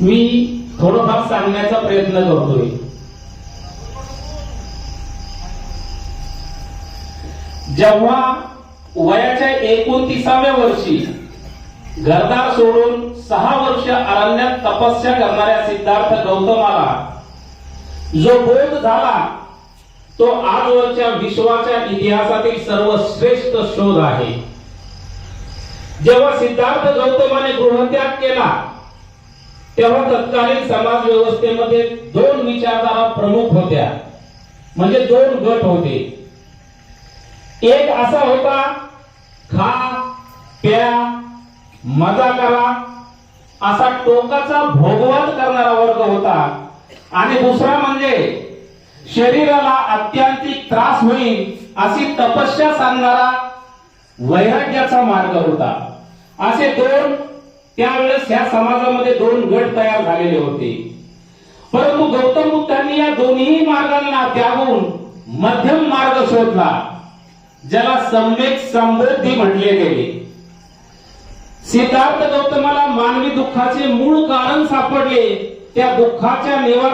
मी थोडंफार सांगण्याचा प्रयत्न करतोय। जेव्हा वयाच्या 29व्या वर्षी घरदार सोडून 6 वर्ष अरण्यात तपस्या करणाऱ्या सिद्धार्थ गौतमाला जो बोध झाला तो आजवरच्या विश्वाच्या इतिहासातील सर्वश्रेष्ठ शोध आहे। जेव्हा सिद्धार्थ गौतमाने गृहत्याग केला तेव्हा तत्कालीन समाज व्यवस्थेमध्ये 2 विचारधारा प्रमुख होत्या, म्हणजे 2 गट होते। एक असा होता खा प्या मजा करा असा टोकाचा भोगवाद करणारा वर्ग होता, आणि दुसरा म्हणजे शरीराला अत्यांतिक त्रास होईल अशी तपस्या सांगणारा वैराग्याचा मार्ग होता। असे 2 त्यावेळेस ह्या समाजामध्ये 2 गट तयार झालेले होते। परंतु गौतम बुद्धांनी या दोन्ही मार्गांना त्यागून मध्यम मार्ग शोधला, ज्याला सम्यक संबोधी म्हटले गेले। सिद्धार्थ गौतमाला मानवी दुःखाचे मूळ कारण सापडले, त्या दुःखाच्या निवारणासाठी